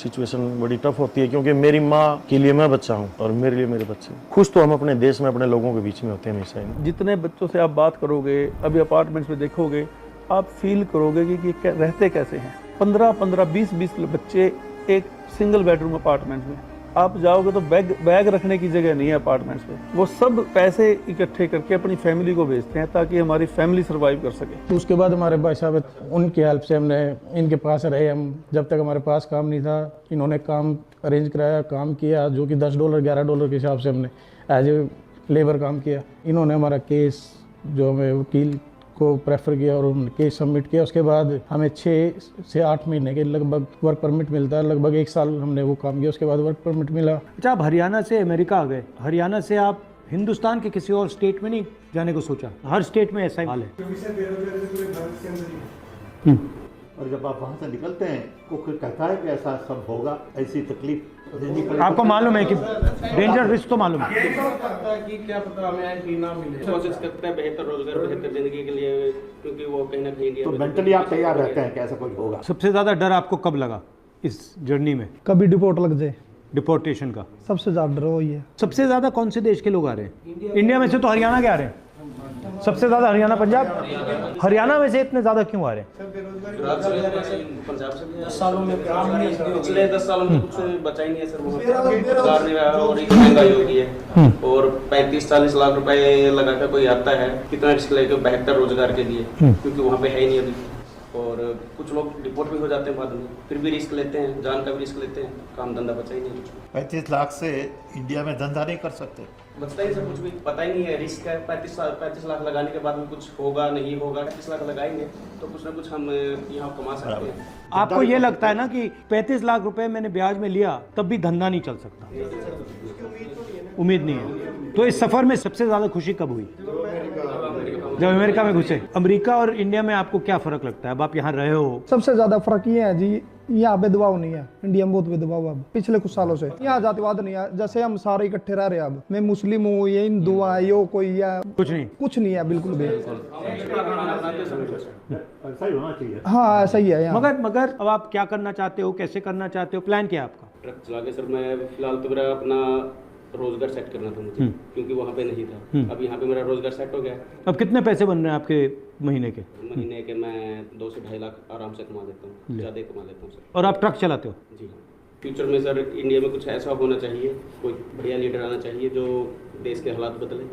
Situation बड़ी tough होती है, क्योंकि मेरी माँ के लिए मैं बच्चा हूँ और मेरे लिए मेरे बच्चे। खुश तो हम अपने देश में अपने लोगों के बीच में होते हैं हमेशा ही। जितने बच्चों से आप बात करोगे, अभी अपार्टमेंट्स में देखोगे, आप फील करोगे कि रहते कैसे हैं। 15-15, 20-20 बच्चे एक सिंगल बेडरूम अपार्टमेंट में। आप जाओगे तो बैग रखने की जगह नहीं है अपार्टमेंट्स में। वो सब पैसे इकट्ठे करके अपनी फैमिली को भेजते हैं ताकि हमारी फैमिली सर्वाइव कर सके। तो उसके बाद हमारे भाई साहब, उनकी हेल्प से हमने इनके पास रहे। हम जब तक हमारे पास काम नहीं था, इन्होंने काम अरेंज कराया, काम किया, जो कि $10 $11 के हिसाब से हमने एज ए लेबर काम किया। इन्होंने हमारा केस, जो हमें वकील को प्रेफर किया और उन्होंने केस सबमिट किया। उसके बाद हमें 6 से 8 महीने के लगभग वर्क परमिट मिलता है। लगभग 1 साल हमने वो काम किया, उसके बाद वर्क परमिट मिला। अच्छा, आप हरियाणा से अमेरिका आ गए। हरियाणा से आप हिंदुस्तान के किसी और स्टेट में नहीं जाने को सोचा? हर स्टेट में ऐसा ही हाल है। और जब आप वहाँ से निकलते हैं तो कोई कहता है कि ऐसा सब होगा, ऐसी तकलीफ आपको मालूम है कि डेंजर रिस्क तो मालूम है। कि क्या पता हमें ना मिले। कोशिश करते हैं बेहतर रोजगार, बेहतर जिंदगी के लिए, क्योंकि वो कहीं ना कहीं इंडिया तो में मेंटली आप तैयार रहते हैं कि ऐसा कुछ होगा। सबसे ज़्यादा डर आपको कब लगा इस जर्नी में? कभी डिपोर्ट लग जाए, डिपोर्टेशन का सबसे ज़्यादा डर वही है। सबसे ज़्यादा कौन से देश के लोग आ रहे हैं? इंडिया में से तो हरियाणा के आ रहे हैं सबसे ज़्यादा। हरियाणा, पंजाब। हरियाणा में से इतने ज़्यादा क्यों आ रहे हैं? पंजाब से भी 10 सालों में पिछले 10 सालों में कुछ बचा ही नहीं है सर। रोजगार नहीं रहा और महंगाई हो गई है, और 35-40 लाख रुपए लगा कर कोई आता है, कितना रिस्क लेके बेहतर रोजगार के लिए, क्योंकि वहाँ पे है ही नहीं अभी। और कुछ लोग डिपोर्ट भी हो जाते हैं बाद में, फिर भी रिस्क लेते हैं, जान का भी रिस्क लेते हैं, काम धंधा बचा ही नहीं। 35 लाख से इंडिया में धंधा नहीं कर सकते, बचता ही सब कुछ भी पता ही नहीं है। रिस्क है, 35 लाख लगाने के बाद में कुछ होगा नहीं होगा। 35 लाख लगाएंगे तो कुछ ना कुछ हम यहाँ कमा सकते हैं। आपको ये लगता है ना कि 35 लाख रुपए मैंने ब्याज में लिया तब भी धंधा नहीं चल सकता? उम्मीद नहीं है। तो इस सफर में सबसे ज्यादा खुशी कब हुई? जब अमेरिका में घुसे। अमेरिका और इंडिया में आपको क्या फर्क लगता है? अब आप यहाँ रहे हो। सबसे ज्यादा फर्क ये है जी, यहाँ भेदभाव नहीं है। इंडिया में बहुत भेदभाव है अब पिछले कुछ सालों से। यहाँ जातिवाद नहीं है, जैसे हम सारे इकट्ठे रह रहे हैं। अब मैं मुस्लिम हूँ, ये हिंदू है, यो कोई है, कुछ नहीं है, बिल्कुल भी। ऐसा ही होना चाहिए। हाँ ऐसा ही है यहाँ। मगर अब आप क्या करना चाहते हो, कैसे करना चाहते हो, प्लान क्या है आपका? ट्रक चला के सर मैं फिलहाल तो मेरा अपना रोजगार सेट करना था मुझे, क्योंकि वहाँ पे नहीं था। अब यहाँ पे मेरा रोजगार सेट हो गया। अब कितने पैसे बन रहे हैं आपके महीने के? महीने के मैं 2 से 2.5 लाख आराम से कमा लेता हूँ, ज़्यादा ही कमा लेता हूँ सर। और आप ट्रक चलाते हो? जी हाँ। फ्यूचर में सर इंडिया में कुछ ऐसा होना चाहिए, कोई बढ़िया लीडर आना चाहिए जो देश के हालात बदले,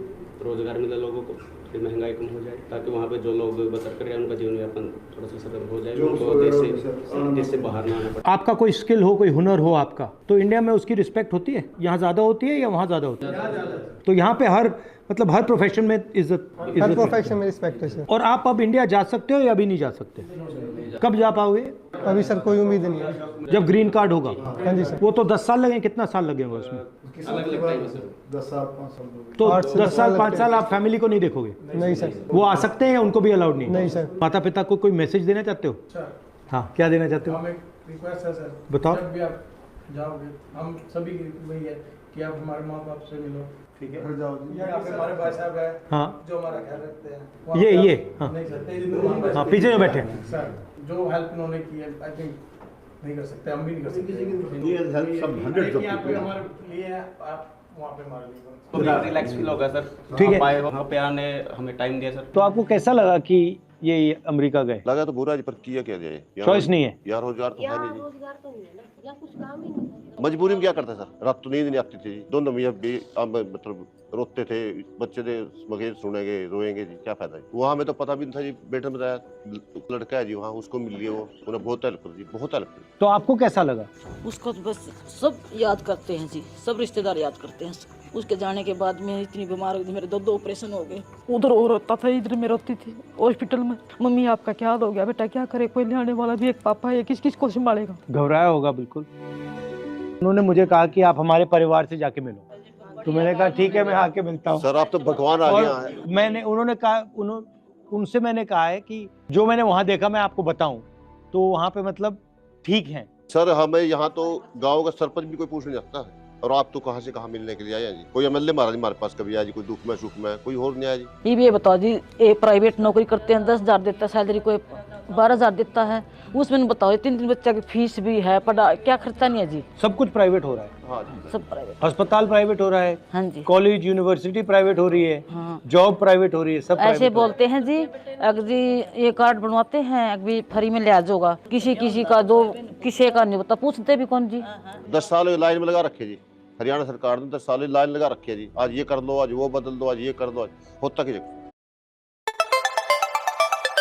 रोजगार मिले लोगों को, फिर महंगाई कम हो जाए, ताकि वहाँ पे जो लोग बसर कर रहे हैं उनका जीवन यापन थोड़ा सा सरल हो जाए, उनको देश से बाहर ना आना पड़े। आपका कोई स्किल हो, कोई हुनर हो आपका, तो इंडिया में उसकी रिस्पेक्ट होती है? यहाँ ज़्यादा होती है या वहाँ ज़्यादा होती है? तो यहाँ पे हर प्रोफेशन में इज्जत प्रोफेशन में रिस्पेक्ट है सर। और आप अब इंडिया जा सकते हो या अभी नहीं जा सकते? कब जा पाओगे? अभी सर कोई उम्मीद नहीं है। जब ग्रीन कार्ड होगा? हाँ जी सर। वो तो 10 साल लगेंगे। कितना साल लगेगा उसमें? अलग-अलग टाइम है सर। 10 साल 5 साल तो 10 साल 5 साल आप फैमिली को नहीं देखोगे? नहीं सर। वो आ सकते हैं या उनको भी अलाउड नहीं? नहीं सर। माता पिता को कोई मैसेज देना चाहते हो? हाँ, क्या देना चाहते हो? हम एक रिक्वेस्ट है सर, बताओ। जब भी आप जाओगे, हम सभी की वही है कि आप हमारे माँ बाप से मिलो, ठीक है? यहाँ पे हमारे भाई साहब है, हाँ, जो हमारा ख्याल रखते हैं। ये हाँ। नहीं सर, हाँ, पीछे में बैठे हैं। सर जो हेल्प उन्होंने की है, आई थिंक नहीं कर सकते, हम भी नहीं कर सकते। ये हेल्प सब 100 यहाँ पे हमारे लिए है, आप वहाँ पे हमारे लिए। तो रिलैक्स फील होगा सर। ठीक है। वहाँ पे आने हमें टाइम दिया सर। तो आपको कैसा लगा कि ये अमेरिका गए? लगा तो बुरा जी, पर किया क्या जाए, चॉइस नहीं है यार। रोजगार तो है नहीं जी, रोजगार तो नहीं है ना, या कुछ काम ही नहीं है। मजबूरी में क्या करता सर। रात तो नींद नहीं आती थी जी, दोनों मियाँ मतलब रोते थे, बच्चे थे मगे सुनेंगे रोएंगे जी, क्या फायदा है। वहाँ में तो पता भी नहीं था जी, बेटे ने बताया लड़का है जी वहाँ, उसको मिल लिया, वो उन्हें बहुत हेल्प कर दी, बहुत हेल्प कर दी। तो आपको कैसा लगा? उसको तो बस सब याद करते हैं जी, सब रिश्तेदार याद करते हैं। उसके जाने के बाद मैं इतनी बीमार हो गई, मेरे 2 ऑपरेशन हो गए। उधर और रोता था, इधर मैं रोती थी हॉस्पिटल में। मम्मी आपका क्या हाल हो गया बेटा, क्या करे, कोई ले आने वाला भी, एक पापा है, किस किस को संभालेगा? घबराया होगा बिल्कुल। उन्होंने मुझे कहा कि आप हमारे परिवार से जाके मिलो, तो मैंने कहा ठीक है मैं आके मिलता हूँ। सर आप तो भगवान आ गया है। उन्होंने कहा, उनसे मैंने कहा है कि जो मैंने वहाँ देखा मैं आपको बताऊँ, तो वहाँ पे मतलब ठीक है। सर हमें यहाँ तो गाँव का सरपंच भी कोई पूछ नहीं सकता है, और आप तो कहाँ से कहाँ मिलने के लिए आए हैं जी। कोई एमएलए महाराज हमारे पास कभी आया जी, कोई दुख में सुख में, कोई और नहीं आया जी। ये भी ये बताओ जी, ये प्राइवेट नौकरी करते हैं, 10,000 देता है सैलरी, कोई 12,000 देता है, उसमें बताओ 3 बच्चा की फीस भी है, पढ़ा क्या खर्चा नहीं है जी, सब कुछ प्राइवेट हो रहा है, हाँ जी सब प्राइवेट। अस्पताल प्राइवेट हो रहा है, हाँ जी, कॉलेज यूनिवर्सिटी प्राइवेट हो रही है, हाँ। जॉब प्राइवेट हो रही है, सब ऐसे प्राइवेट हो रहा बोलते हैं जी, अगर जी ये कार्ड बनवाते हैं अभी फ्री में लिहाज होगा, किसी का दो किसी का नहीं होता, पूछते भी कौन जी। 10 साल लाइन में लगा रखे जी, हरियाणा सरकार ने 10 साल लाइन लगा रखी है जी, आज ये कर दो, आज वो बदल दो, आज ये कर दो, आज होता कि